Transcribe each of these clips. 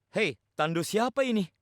Hei, tandu siapa ini?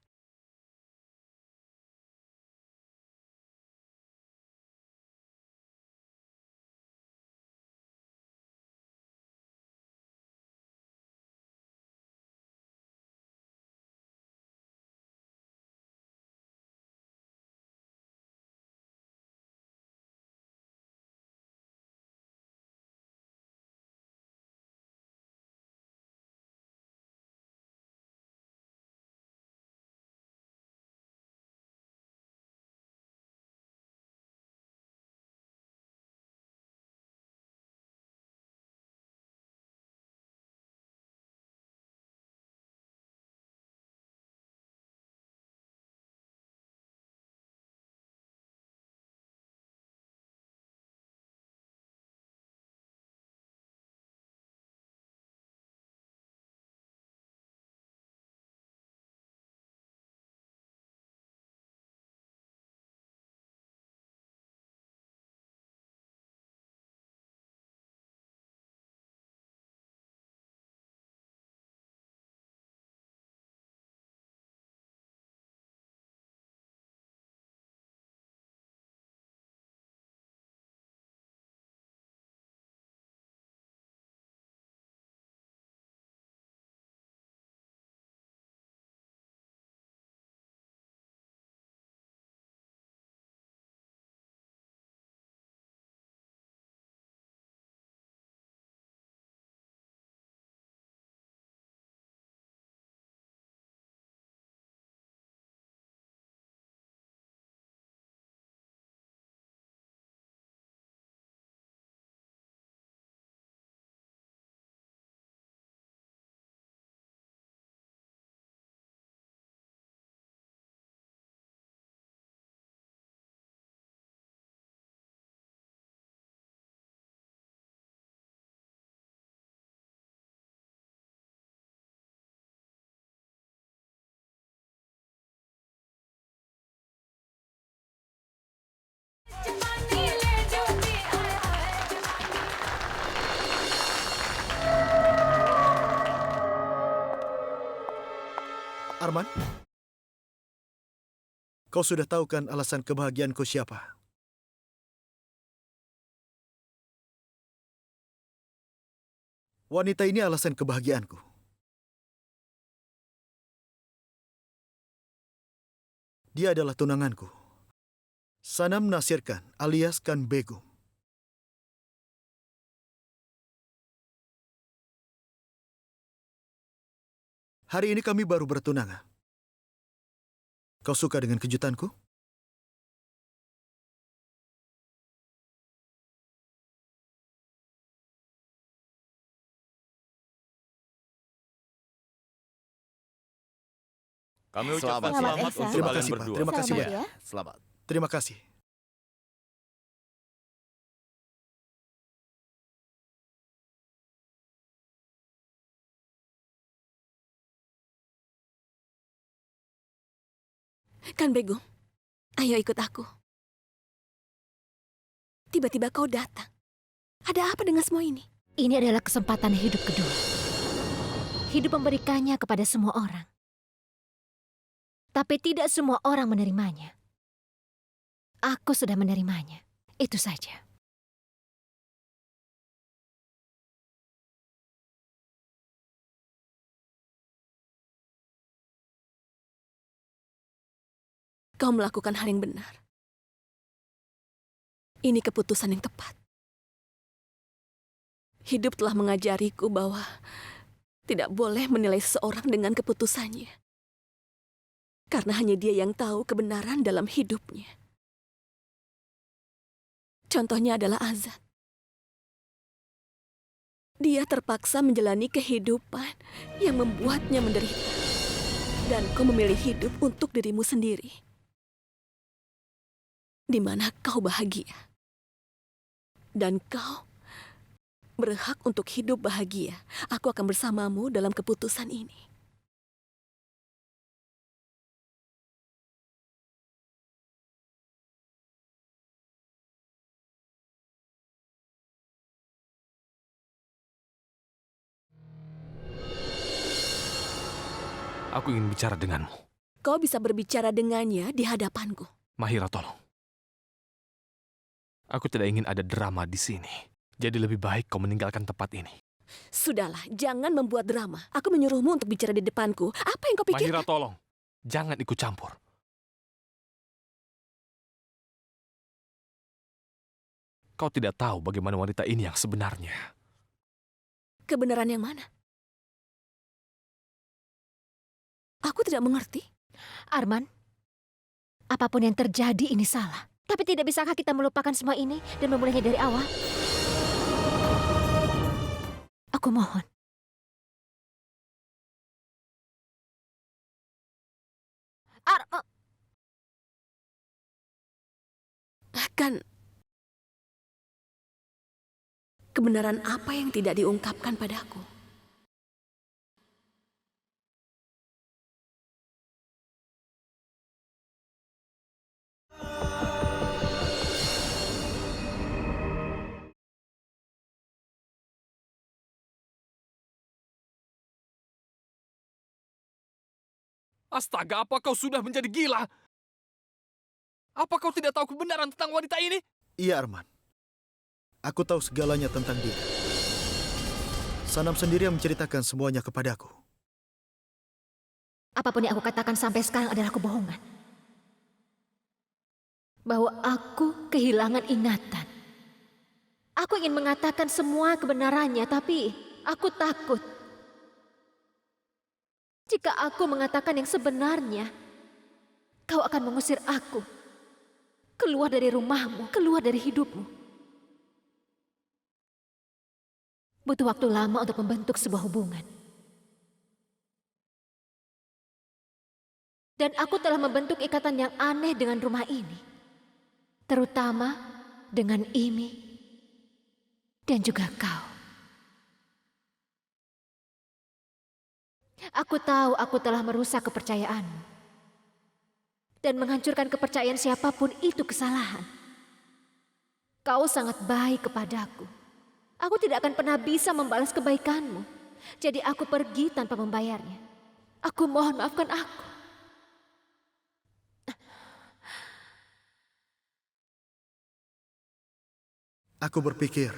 Arman, kau sudah tahu kan alasan kebahagiaanku siapa? Wanita ini alasan kebahagiaanku. Dia adalah tunanganku. Sanam Nasirkan alias Kan Begum. Hari ini kami baru bertunangan. Kau suka dengan kejutanku? Kami Selamat, ucapkan selamat Esa. untuk Terima kalian kasih, Pak. berdua. Terima kasih, Selamat Pak. ya. Selamat. Terima kasih. Kan Begum, ayo ikut aku. Tiba-tiba kau datang. Ada apa dengan semua ini? Ini adalah kesempatan hidup kedua. Hidup memberikannya kepada semua orang. Tapi tidak semua orang menerimanya. Aku sudah menerimanya. Itu saja. Kau melakukan hal yang benar. Ini keputusan yang tepat. Hidup telah mengajariku bahwa tidak boleh menilai seseorang dengan keputusannya. Karena hanya dia yang tahu kebenaran dalam hidupnya. Contohnya adalah Azad. Dia terpaksa menjalani kehidupan yang membuatnya menderita. Dan kau memilih hidup untuk dirimu sendiri. Di mana kau bahagia. Dan kau berhak untuk hidup bahagia. Aku akan bersamamu dalam keputusan ini. Aku ingin bicara denganmu. Kau bisa berbicara dengannya di hadapanku. Mahira, tolong. Aku tidak ingin ada drama di sini. Jadi lebih baik kau meninggalkan tempat ini. Sudahlah, jangan membuat drama. Aku menyuruhmu untuk bicara di depanku. Apa yang kau pikirkan? Mahira, tolong. Jangan ikut campur. Kau tidak tahu bagaimana wanita ini yang sebenarnya. Kebenaran yang mana? Aku tidak mengerti. Arman, apapun yang terjadi ini salah. Tapi tidak bisakah kita melupakan semua ini dan memulainya dari awal? Aku mohon. Kan kebenaran apa yang tidak diungkapkan padaku? Astaga, apa kau sudah menjadi gila? Apa kau tidak tahu kebenaran tentang wanita ini? Iya, Arman. Aku tahu segalanya tentang dia. Sanam sendiri yang menceritakan semuanya kepadaku. Apapun yang aku katakan sampai sekarang adalah kebohongan. Bahwa aku kehilangan ingatan. Aku ingin mengatakan semua kebenarannya, tapi aku takut. Jika aku mengatakan yang sebenarnya, kau akan mengusir aku. Keluar dari rumahmu, keluar dari hidupmu. Butuh waktu lama untuk membentuk sebuah hubungan. Dan aku telah membentuk ikatan yang aneh dengan rumah ini. Terutama dengan Imi dan juga kau. Aku tahu aku telah merusak kepercayaanmu. Dan menghancurkan kepercayaan siapapun itu kesalahan. Kau sangat baik kepadaku. Aku tidak akan pernah bisa membalas kebaikanmu. Jadi aku pergi tanpa membayarnya. Aku mohon maafkan aku. Aku berpikir,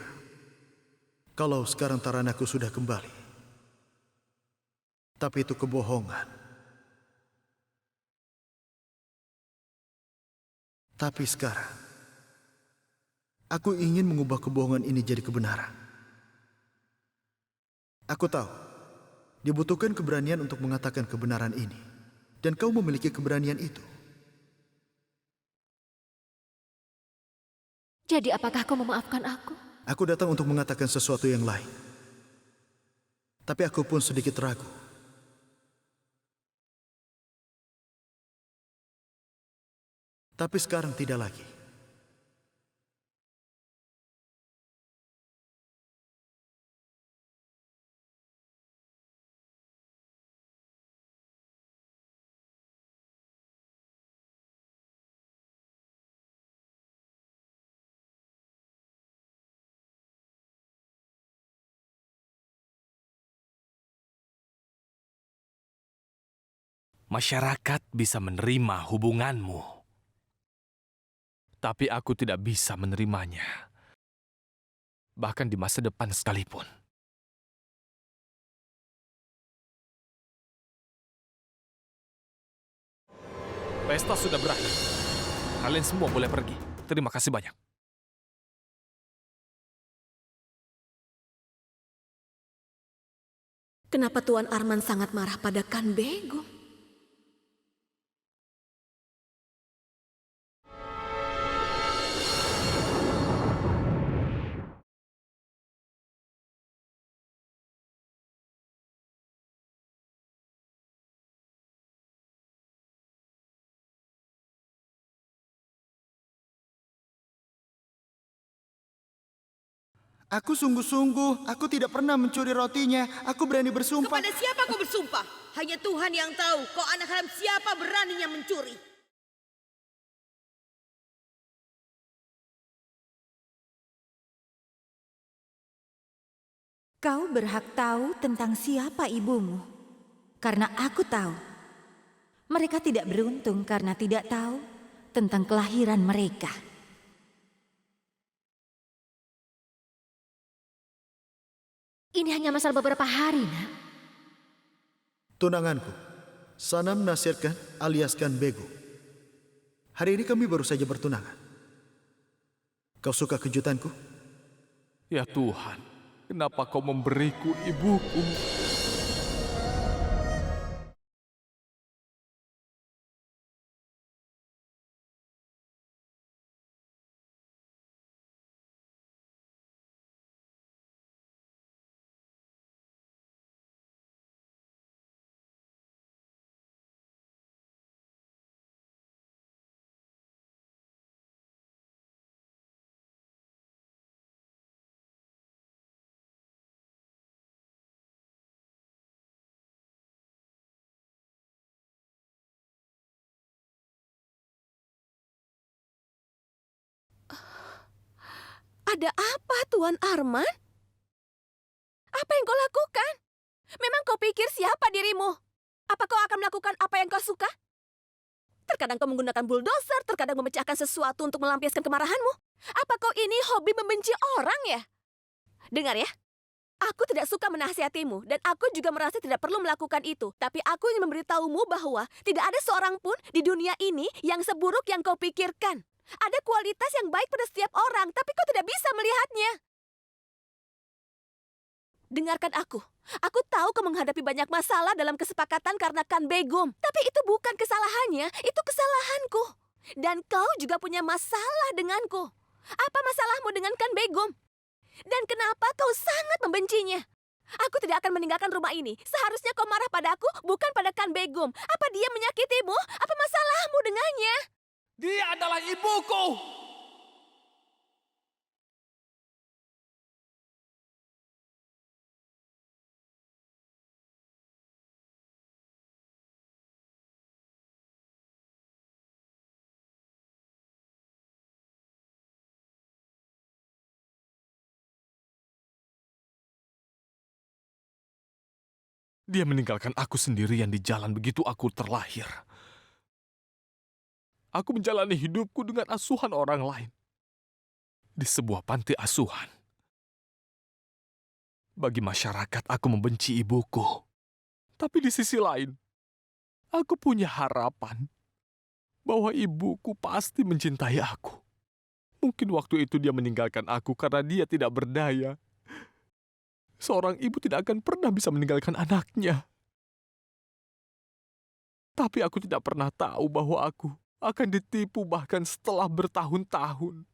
kalau sekarang Taranaku sudah kembali. Tapi itu kebohongan. Tapi sekarang, aku ingin mengubah kebohongan ini jadi kebenaran. Aku tahu, dibutuhkan keberanian untuk mengatakan kebenaran ini. Dan kau memiliki keberanian itu. Jadi apakah kau memaafkan aku? Aku datang untuk mengatakan sesuatu yang lain. Tapi aku pun sedikit ragu. Tapi sekarang tidak lagi. Masyarakat bisa menerima hubunganmu. Tapi aku tidak bisa menerimanya. Bahkan di masa depan sekalipun. Pesta sudah berakhir. Kalian semua boleh pergi. Terima kasih banyak. Kenapa Tuan Arman sangat marah pada Kan Begum? Aku sungguh-sungguh, aku tidak pernah mencuri rotinya. Aku berani bersumpah. Kepada siapa kau bersumpah? Hanya Tuhan yang tahu kau anak haram siapa beraninya mencuri. Kau berhak tahu tentang siapa ibumu. Karena aku tahu Mereka tidak beruntung karena tidak tahu tentang kelahiran mereka. Ini hanya masalah beberapa hari, nak. Tunanganku, Sanam Nasirkan alias Kan Bego. Hari ini kami baru saja bertunangan. Kau suka kejutanku? Ya Tuhan, kenapa kau memberiku ibuku? Ada apa, Tuan Arman? Apa yang kau lakukan? Memang kau pikir siapa dirimu? Apa kau akan melakukan apa yang kau suka? Terkadang kau menggunakan bulldozer, terkadang memecahkan sesuatu untuk melampiaskan kemarahanmu. Apa kau ini hobi membenci orang ya? Dengar ya, aku tidak suka menasihatimu dan aku juga merasa tidak perlu melakukan itu. Tapi aku ingin memberitahumu bahwa tidak ada seorang pun di dunia ini yang seburuk yang kau pikirkan. Ada kualitas yang baik pada setiap orang, tapi kau tidak bisa melihatnya. Dengarkan aku. Aku tahu kau menghadapi banyak masalah dalam kesepakatan karena Kan Begum. Tapi itu bukan kesalahannya, itu kesalahanku. Dan kau juga punya masalah denganku. Apa masalahmu dengan Kan Begum? Dan kenapa kau sangat membencinya? Aku tidak akan meninggalkan rumah ini. Seharusnya kau marah padaku, bukan pada Kan Begum. Apa dia menyakitimu? Apa masalahmu dengannya? Dia adalah ibuku! Dia meninggalkan aku sendirian di jalan begitu aku terlahir. Aku menjalani hidupku dengan asuhan orang lain. Di sebuah panti asuhan. Bagi masyarakat, aku membenci ibuku. Tapi di sisi lain, aku punya harapan bahwa ibuku pasti mencintai aku. Mungkin waktu itu dia meninggalkan aku karena dia tidak berdaya. Seorang ibu tidak akan pernah bisa meninggalkan anaknya. Tapi aku tidak pernah tahu bahwa aku akan ditipu bahkan setelah bertahun-tahun.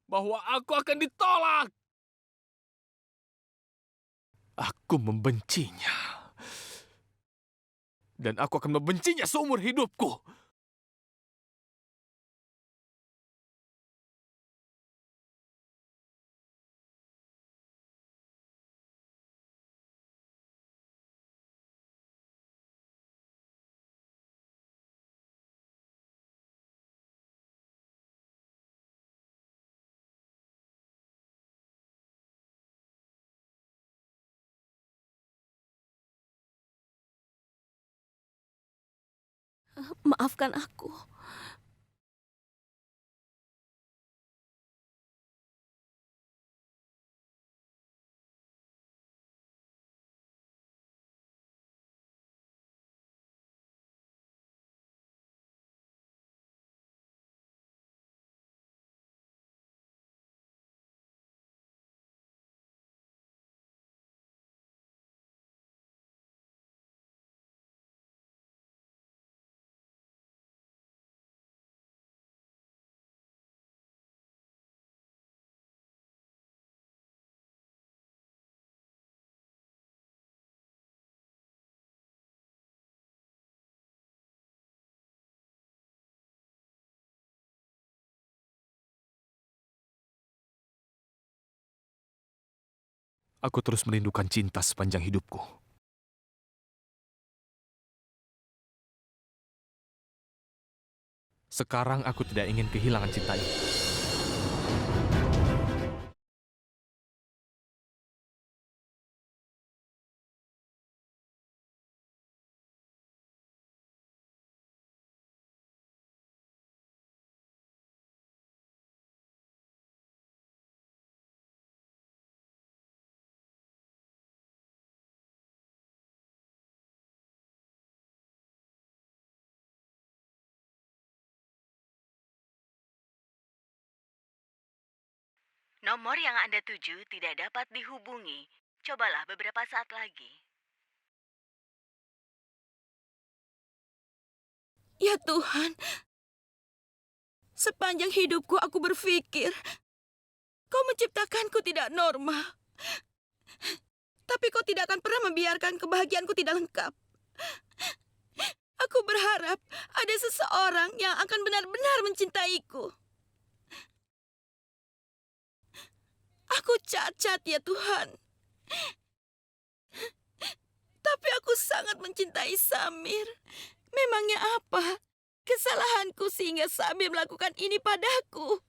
Bahwa aku akan ditolak. Aku membencinya. Dan aku akan membencinya seumur hidupku. Maafkan aku. Aku terus merindukan cinta sepanjang hidupku. Sekarang aku tidak ingin kehilangan cinta ini. Nomor yang Anda tuju tidak dapat dihubungi. Cobalah beberapa saat lagi. Ya Tuhan, sepanjang hidupku aku berpikir, Kau menciptakanku tidak normal. Tapi Kau tidak akan pernah membiarkan kebahagiaanku tidak lengkap. Aku berharap ada seseorang yang akan benar-benar mencintaiku. Aku cacat ya Tuhan. Tapi aku sangat mencintai Samir. Memangnya apa kesalahanku sehingga Samir melakukan ini padaku?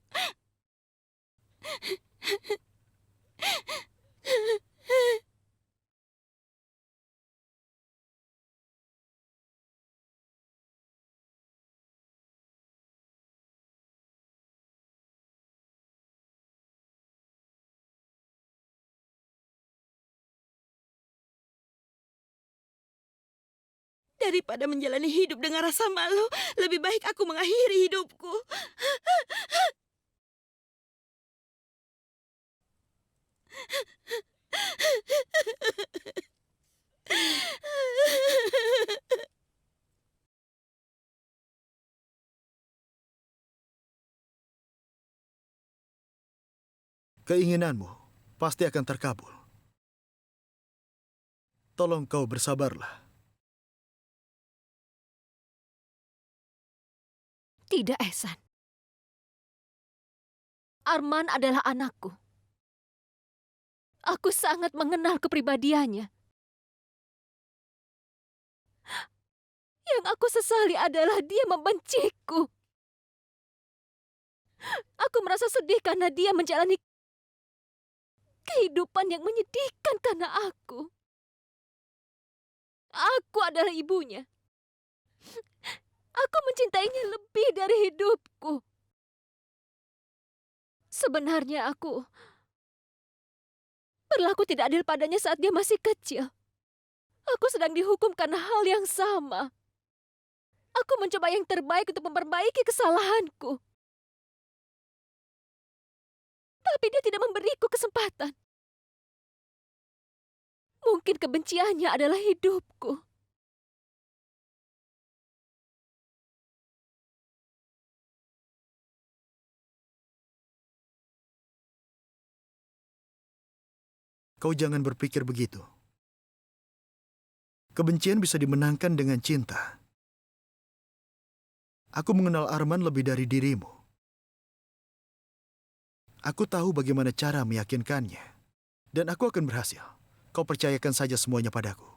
Daripada menjalani hidup dengan rasa malu, lebih baik aku mengakhiri hidupku. Keinginanmu pasti akan terkabul. Tolong kau bersabarlah. Tidak, Ehsan. Arman adalah anakku. Aku sangat mengenal kepribadiannya. Yang aku sesali adalah dia membenciku. Aku merasa sedih karena dia menjalani kehidupan yang menyedihkan karena aku. Aku adalah ibunya. Aku mencintainya lebih dari hidupku. Sebenarnya aku berlaku tidak adil padanya saat dia masih kecil. Aku sedang dihukum karena hal yang sama. Aku mencoba yang terbaik untuk memperbaiki kesalahanku. Tapi dia tidak memberiku kesempatan. Mungkin kebenciannya adalah hidupku. Kau jangan berpikir begitu. Kebencian bisa dimenangkan dengan cinta. Aku mengenal Arman lebih dari dirimu. Aku tahu bagaimana cara meyakinkannya. Dan aku akan berhasil. Kau percayakan saja semuanya padaku.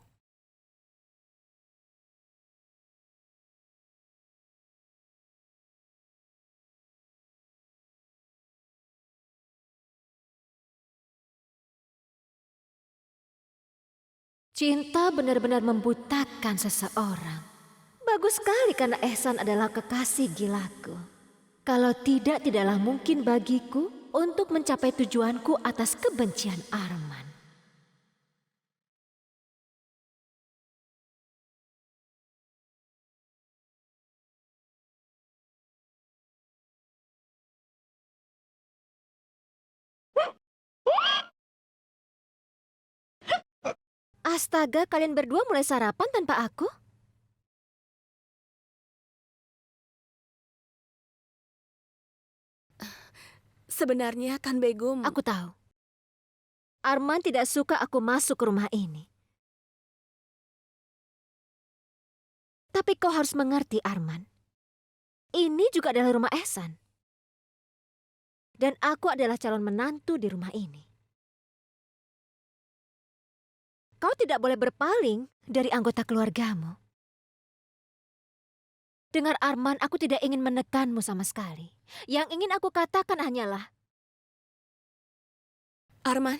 Cinta benar-benar membutakan seseorang. Bagus sekali karena Ehsan adalah kekasih gilaku. Kalau tidak, tidaklah mungkin bagiku untuk mencapai tujuanku atas kebencian Arman. Astaga, kalian berdua mulai sarapan tanpa aku? Sebenarnya kan Begum... Aku tahu. Arman tidak suka aku masuk ke rumah ini. Tapi kau harus mengerti, Arman. Ini juga adalah rumah Ehsan. Dan aku adalah calon menantu di rumah ini. Kau tidak boleh berpaling dari anggota keluargamu. Dengar Arman, aku tidak ingin menekanmu sama sekali. Yang ingin aku katakan hanyalah... Arman.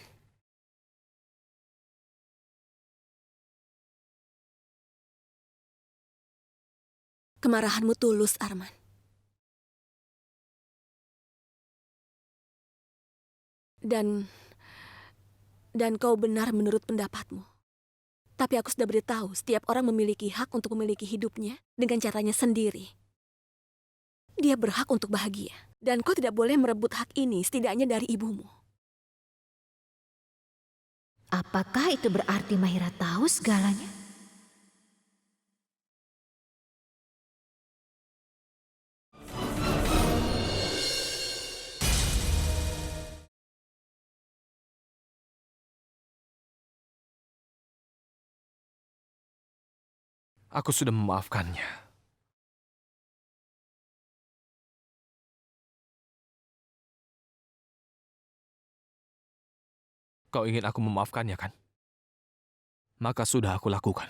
Kemarahanmu tulus, Arman. Dan kau benar menurut pendapatmu. Tapi aku sudah beritahu, setiap orang memiliki hak untuk memiliki hidupnya dengan caranya sendiri. Dia berhak untuk bahagia. Dan kau tidak boleh merebut hak ini setidaknya dari ibumu. Apakah itu berarti Mahira tahu segalanya? Aku sudah memaafkannya. Kau ingin aku memaafkannya, kan? Maka sudah aku lakukan.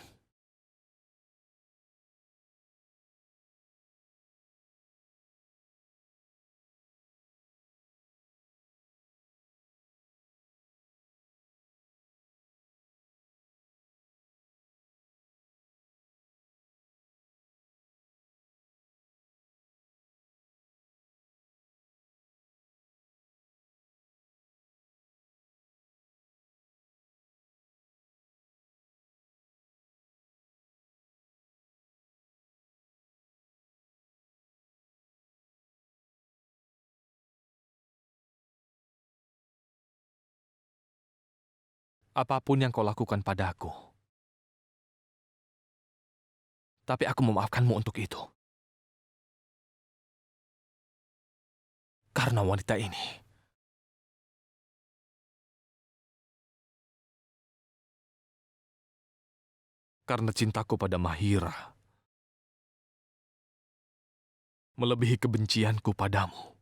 Apapun yang kau lakukan padaku. Tapi aku memaafkanmu untuk itu. Karena wanita ini karena cintaku pada Mahira melebihi kebencianku padamu.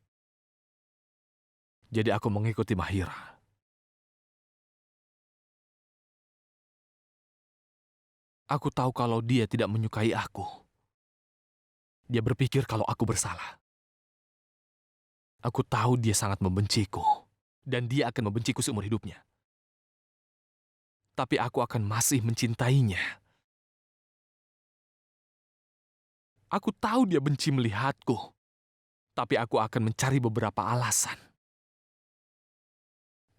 Jadi aku mengikuti Mahira. Aku tahu kalau dia tidak menyukai aku. Dia berpikir kalau aku bersalah. Aku tahu dia sangat membenciku. Dan dia akan membenciku seumur hidupnya. Tapi aku akan masih mencintainya. Aku tahu dia benci melihatku. Tapi aku akan mencari beberapa alasan.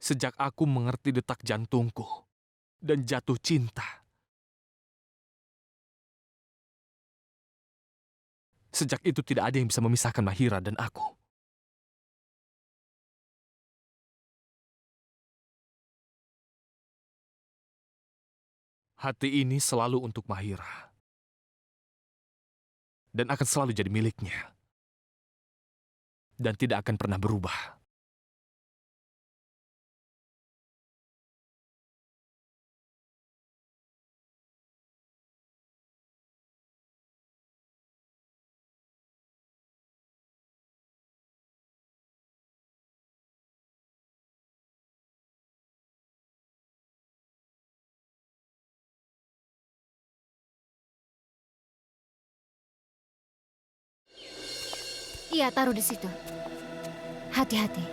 Sejak aku mengerti detak jantungku dan jatuh cinta. Sejak itu tidak ada yang bisa memisahkan Mahira dan aku. Hati ini selalu untuk Mahira. Dan akan selalu jadi miliknya. Dan tidak akan pernah berubah. Iya, taruh di situ. Hati-hati.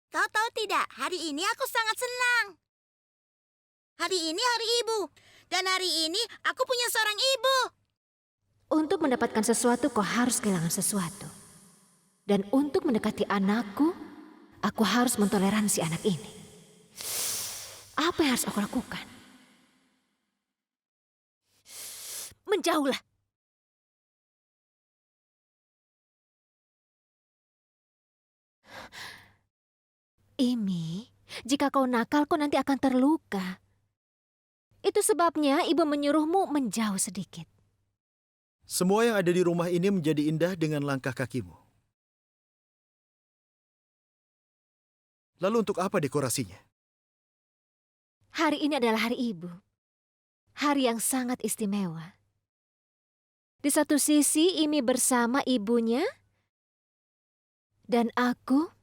Kau tahu tidak, hari ini aku sangat senang. Hari ini hari ibu. Dan hari ini aku punya seorang ibu. Untuk mendapatkan sesuatu, kau harus kehilangan sesuatu. Dan untuk mendekati anakku, aku harus mentoleransi anak ini. Apa yang harus aku lakukan? Menjauhlah. Imi, jika kau nakal, kau nanti akan terluka. Itu sebabnya ibu menyuruhmu menjauh sedikit. Semua yang ada di rumah ini menjadi indah dengan langkah kakimu. Lalu untuk apa dekorasinya? Hari ini adalah hari ibu. Hari yang sangat istimewa. Di satu sisi, Imi bersama ibunya, dan aku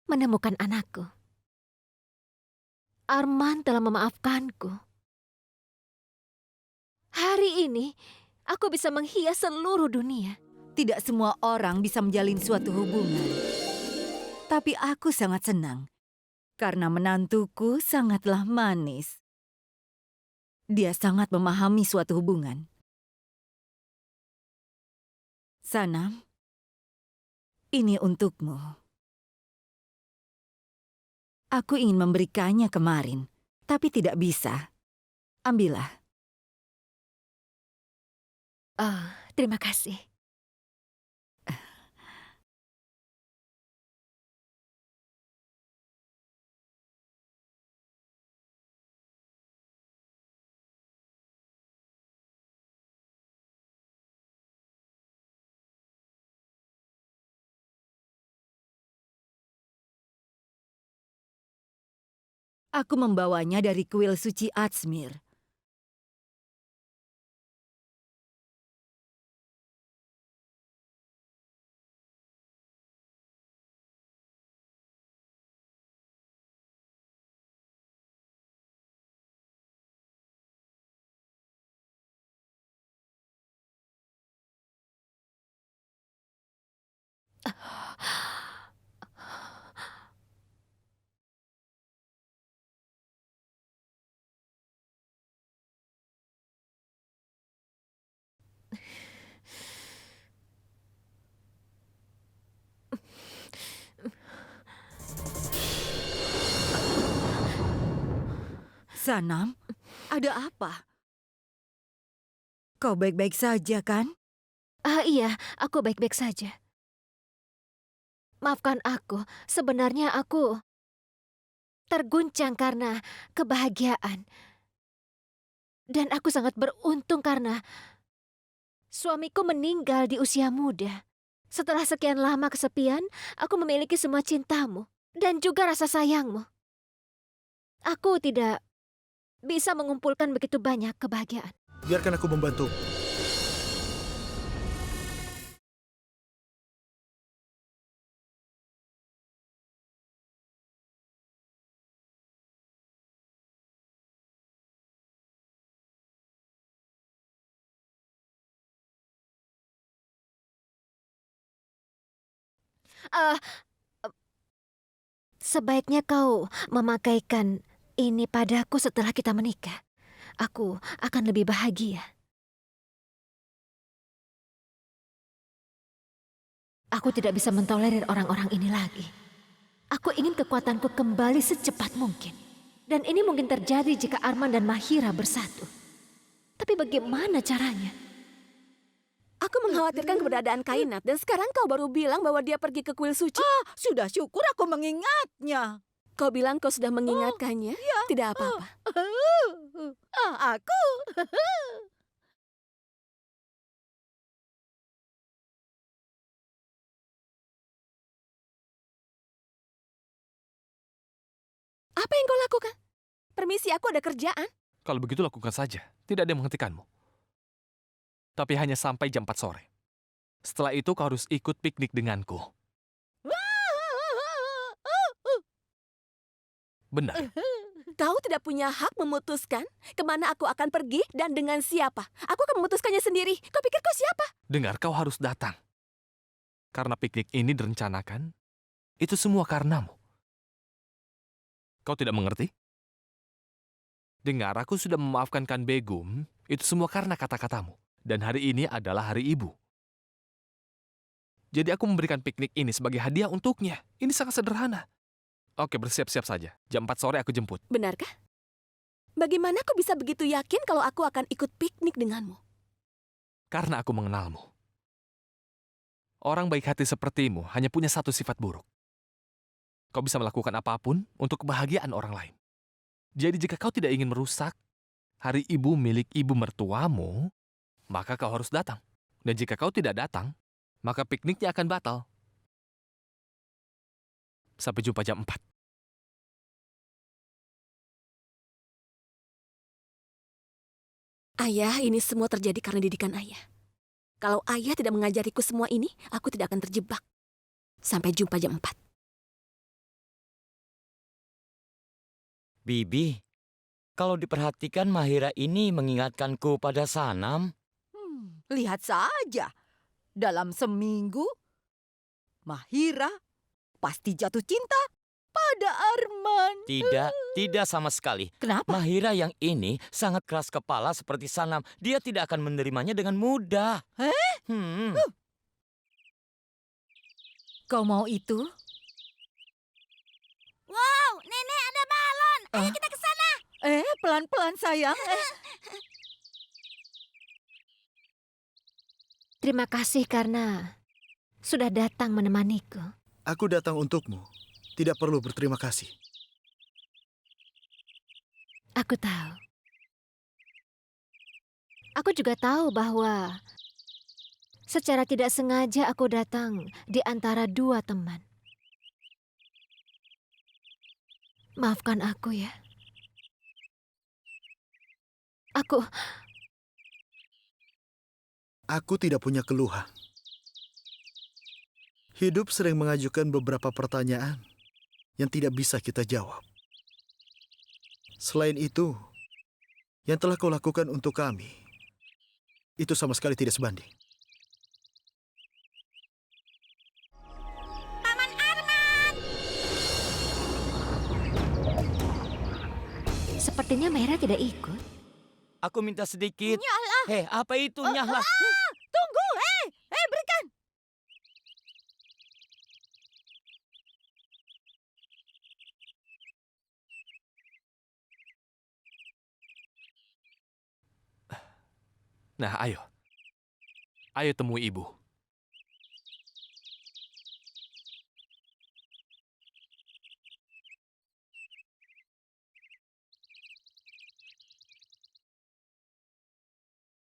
menemukan anakku. Arman telah memaafkanku. Hari ini, aku bisa menghias seluruh dunia. Tidak semua orang bisa menjalin suatu hubungan. Tapi aku sangat senang. Karena menantuku sangatlah manis. Dia sangat memahami suatu hubungan. Sanam, ini untukmu. Aku ingin memberikannya kemarin, tapi tidak bisa. Ambillah. Oh, terima kasih. Aku membawanya dari kuil suci Atsmir. Sanam, ada apa? Kau baik-baik saja kan? Iya, aku baik-baik saja. Maafkan aku, sebenarnya aku terguncang karena kebahagiaan. Dan aku sangat beruntung karena suamiku meninggal di usia muda. Setelah sekian lama kesepian, aku memiliki semua cintamu dan juga rasa sayangmu. Aku tidak bisa mengumpulkan begitu banyak kebahagiaan. Biarkan aku membantu. Eh, Sebaiknya kau memakaikan ini padaku setelah kita menikah. Aku akan lebih bahagia. Aku tidak bisa mentolerir orang-orang ini lagi. Aku ingin kekuatanku kembali secepat mungkin. Dan ini mungkin terjadi jika Arman dan Mahira bersatu. Tapi bagaimana caranya? Aku mengkhawatirkan keberadaan Kainat dan sekarang kau baru bilang bahwa dia pergi ke kuil suci. Sudah syukur aku mengingatnya. Kau bilang kau sudah mengingatkannya? Tidak apa-apa. Aku. Apa yang kau lakukan? Permisi, aku ada kerjaan. Kalau begitu lakukan saja. Tidak ada yang menghentikanmu. Tapi hanya sampai jam 4 sore. Setelah itu kau harus ikut piknik denganku. Benar. Kau tidak punya hak memutuskan kemana aku akan pergi dan dengan siapa. Aku akan memutuskannya sendiri. Kau pikir kau siapa? Dengar, kau harus datang. Karena piknik ini direncanakan, itu semua karenamu. Kau tidak mengerti? Dengar, aku sudah memaafkan Kan Begum, itu semua karena kata-katamu. Dan hari ini adalah hari ibu. Jadi aku memberikan piknik ini sebagai hadiah untuknya. Ini sangat sederhana. Oke, bersiap-siap saja. Jam 4 sore aku jemput. Benarkah? Bagaimana kau bisa begitu yakin kalau aku akan ikut piknik denganmu? Karena aku mengenalmu. Orang baik hati sepertimu hanya punya satu sifat buruk. Kau bisa melakukan apapun untuk kebahagiaan orang lain. Jadi jika kau tidak ingin merusak hari ibu milik ibu mertuamu, maka kau harus datang. Dan jika kau tidak datang, maka pikniknya akan batal. Sampai jumpa jam 4. Ayah, ini semua terjadi karena didikan ayah. Kalau ayah tidak mengajariku semua ini, aku tidak akan terjebak. Sampai jumpa jam 4. Bibi, kalau diperhatikan Mahira ini mengingatkanku pada Sanam. Lihat saja. Dalam seminggu, Mahira pasti jatuh cinta pada Arman. Tidak sama sekali. Kenapa? Mahira yang ini sangat keras kepala seperti Sanam. Dia tidak akan menerimanya dengan mudah. Kau mau itu? Wow, Nenek ada balon. Ayo kita ke sana. Pelan-pelan sayang. Terima kasih karena sudah datang menemaniku. Aku datang untukmu. Tidak perlu berterima kasih. Aku tahu. Aku juga tahu bahwa secara tidak sengaja aku datang di antara dua teman. Maafkan aku ya. Aku tidak punya keluhan. Hidup sering mengajukan beberapa pertanyaan yang tidak bisa kita jawab. Selain itu, yang telah kau lakukan untuk kami, itu sama sekali tidak sebanding. Paman Arman! Sepertinya Mera tidak ikut. Aku minta sedikit. Nyahlah. Hei, apa itu nyahlah? Tunggu, berikan. Nah, ayo. Ayo temui ibu.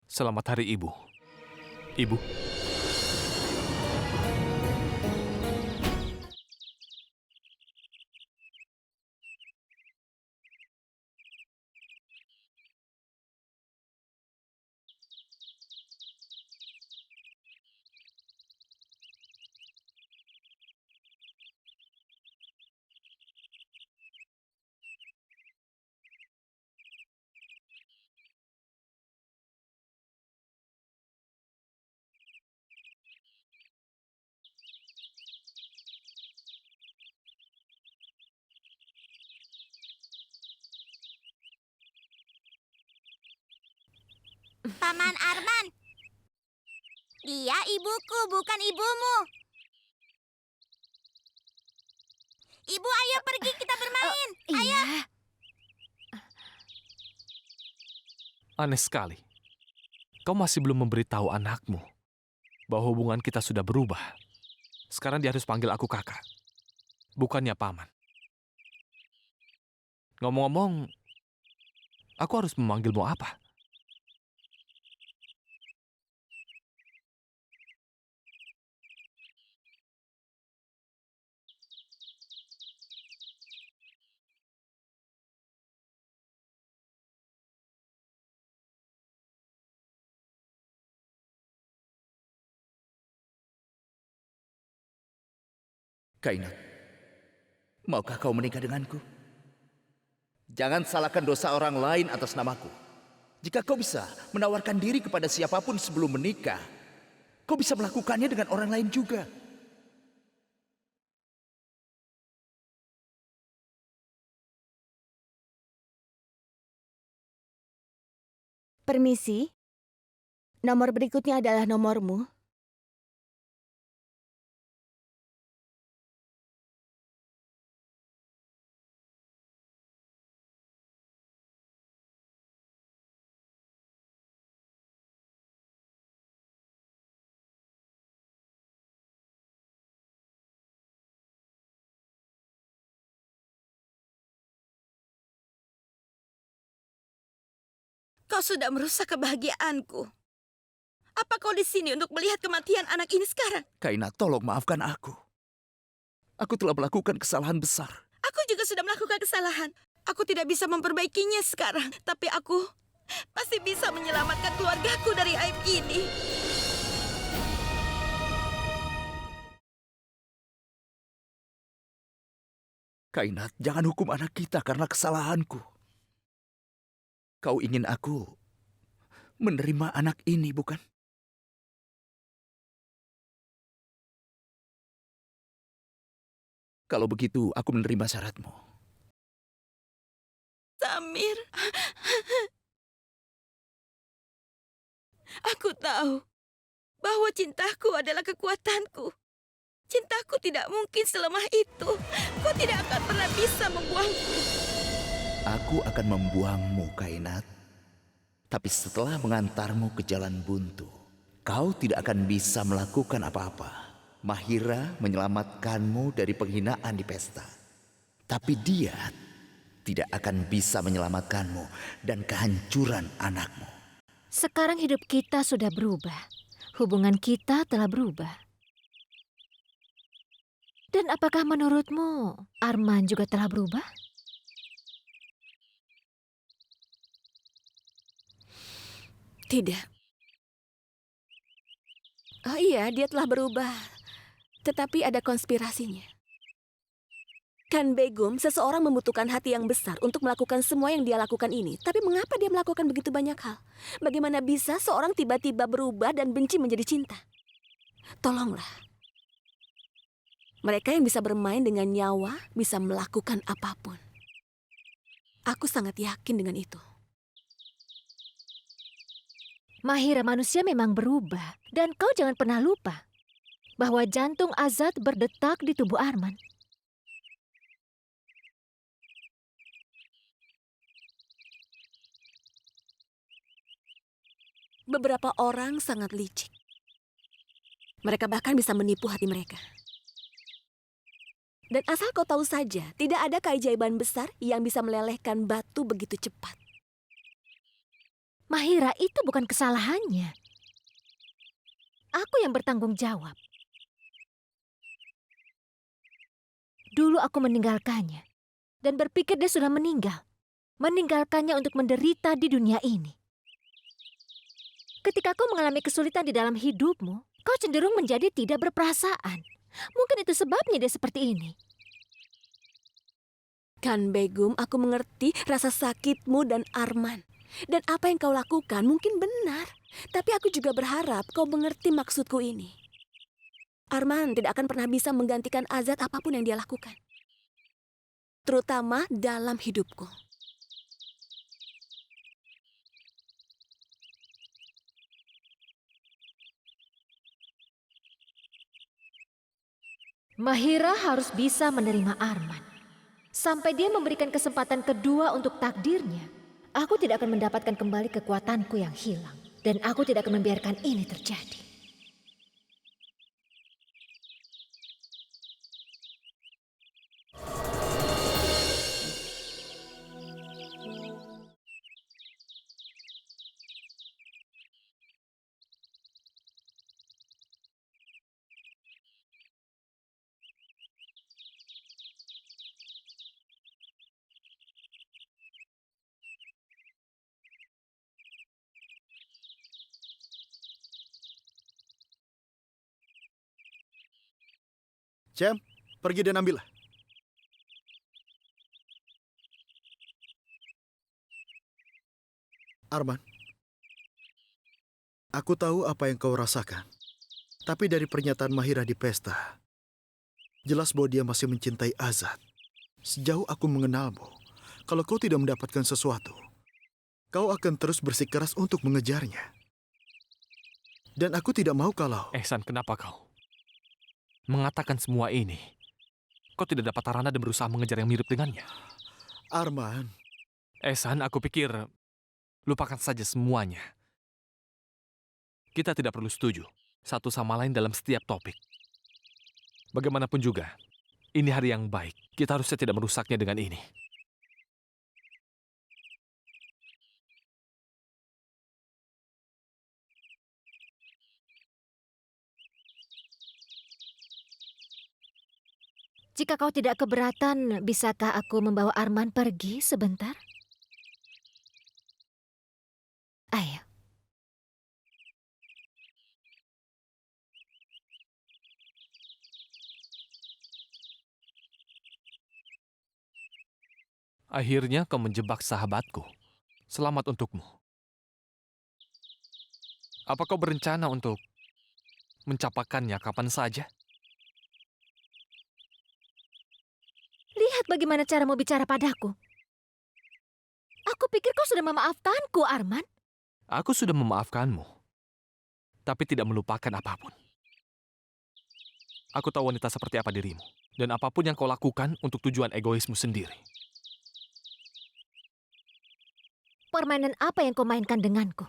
Selamat hari ibu. Ibu. Paman Arman! Dia ibuku, bukan ibumu. Ibu, ayo pergi kita bermain. Iya. Aneh sekali. Kau masih belum memberitahu anakmu bahwa hubungan kita sudah berubah. Sekarang dia harus panggil aku kakak, bukannya paman. Ngomong-ngomong, aku harus memanggilmu apa? Kainat, maukah kau menikah denganku? Jangan salahkan dosa orang lain atas namaku. Jika kau bisa menawarkan diri kepada siapapun sebelum menikah, kau bisa melakukannya dengan orang lain juga. Permisi. Nomor berikutnya adalah nomormu. Kau sudah merusak kebahagiaanku. Apa kau di sini untuk melihat kematian anak ini sekarang? Kainat, tolong maafkan aku. Aku telah melakukan kesalahan besar. Aku juga sudah melakukan kesalahan. Aku tidak bisa memperbaikinya sekarang. Tapi aku pasti bisa menyelamatkan keluargaku dari aib ini. Kainat, jangan hukum anak kita karena kesalahanku. Kau ingin aku menerima anak ini, bukan? Kalau begitu, aku menerima syaratmu. Samir, aku tahu bahwa cintaku adalah kekuatanku. Cintaku tidak mungkin selemah itu. Kau tidak akan pernah bisa membuangku. Aku akan membuangmu, Kainat. Tapi setelah mengantarmu ke jalan buntu, kau tidak akan bisa melakukan apa-apa. Mahira menyelamatkanmu dari penghinaan di pesta. Tapi dia tidak akan bisa menyelamatkanmu dan kehancuran anakmu. Sekarang hidup kita sudah berubah. Hubungan kita telah berubah. Dan apakah menurutmu Arman juga telah berubah? Tidak. Oh iya, dia telah berubah. Tetapi ada konspirasinya. Kan Begum, seseorang membutuhkan hati yang besar untuk melakukan semua yang dia lakukan ini. Tapi mengapa dia melakukan begitu banyak hal? Bagaimana bisa seorang tiba-tiba berubah dan benci menjadi cinta? Tolonglah. Mereka yang bisa bermain dengan nyawa bisa melakukan apapun. Aku sangat yakin dengan itu. Mahira, manusia memang berubah. Dan kau jangan pernah lupa bahwa jantung Azad berdetak di tubuh Arman. Beberapa orang sangat licik. Mereka bahkan bisa menipu hati mereka. Dan asal kau tahu saja, tidak ada keajaiban besar yang bisa melelehkan batu begitu cepat. Mahira, itu bukan kesalahannya. Aku yang bertanggung jawab. Dulu aku meninggalkannya dan berpikir dia sudah meninggal. Meninggalkannya untuk menderita di dunia ini. Ketika kau mengalami kesulitan di dalam hidupmu, kau cenderung menjadi tidak berperasaan. Mungkin itu sebabnya dia seperti ini. Kan Begum, aku mengerti rasa sakitmu dan Arman. Dan apa yang kau lakukan mungkin benar. Tapi aku juga berharap kau mengerti maksudku ini. Arman tidak akan pernah bisa menggantikan Azad apapun yang dia lakukan. Terutama dalam hidupku. Mahira harus bisa menerima Arman. Sampai dia memberikan kesempatan kedua untuk takdirnya. Aku tidak akan mendapatkan kembali kekuatanku yang hilang. Dan aku tidak akan membiarkan ini terjadi. Cem, pergi dan ambillah. Arman, aku tahu apa yang kau rasakan. Tapi dari pernyataan Mahira di pesta, jelas bahwa dia masih mencintai Azad. Sejauh aku mengenalmu, kalau kau tidak mendapatkan sesuatu, kau akan terus bersikeras untuk mengejarnya. Dan aku tidak mau kalau... Ehsan, kenapa kau mengatakan semua ini? Kau tidak dapat Tarana dan berusaha mengejar yang mirip dengannya. Arman, Ehsan, aku pikir lupakan saja semuanya. Kita tidak perlu setuju satu sama lain dalam setiap topik. Bagaimanapun juga, ini hari yang baik. Kita harusnya tidak merusaknya dengan ini. Jika kau tidak keberatan, bisakah aku membawa Arman pergi sebentar? Ayo. Akhirnya kau menjebak sahabatku. Selamat untukmu. Apa kau berencana untuk mencapakannya kapan saja? Lihat bagaimana caramu bicara padaku. Aku pikir kau sudah memaafkanku, Arman. Aku sudah memaafkanmu, tapi tidak melupakan apapun. Aku tahu wanita seperti apa dirimu, dan apapun yang kau lakukan untuk tujuan egoismu sendiri. Permainan apa yang kau mainkan denganku?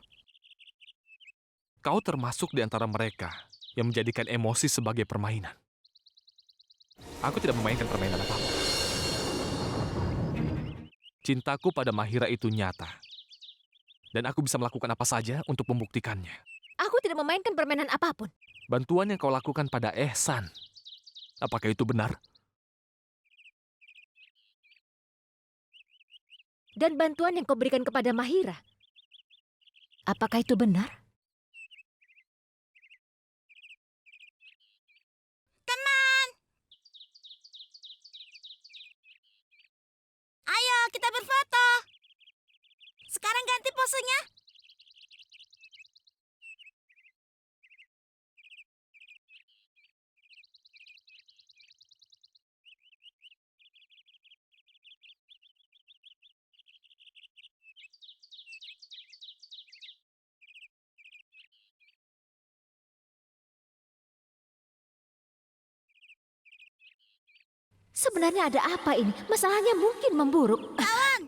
Kau termasuk di antara mereka yang menjadikan emosi sebagai permainan. Aku tidak memainkan permainan apapun. Cintaku pada Mahira itu nyata. Dan aku bisa melakukan apa saja untuk membuktikannya. Aku tidak memainkan permainan apapun. Bantuan yang kau lakukan pada Ehsan, apakah itu benar? Dan bantuan yang kau berikan kepada Mahira, Apakah itu benar? Teman, ayo kita berfoto. Sekarang ganti posenya. Sebenarnya ada apa ini? Masalahnya mungkin memburuk. Kawan,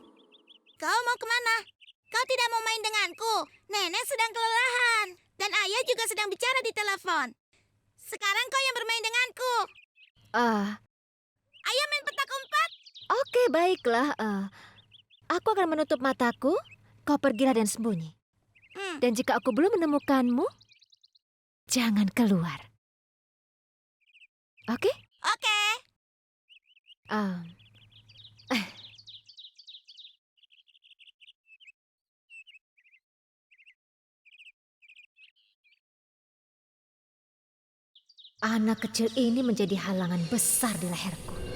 kau mau kemana? Kau tidak mau main denganku. Nenek sedang kelelahan. Dan ayah juga sedang bicara di telepon. Sekarang kau yang bermain denganku. Ah, Ayo main petak umpet. oke, baiklah. Aku akan menutup mataku. Kau pergilah dan sembunyi. Dan jika aku belum menemukanmu, jangan keluar. Oke? Oke. Ah, anak kecil ini menjadi halangan besar di leherku.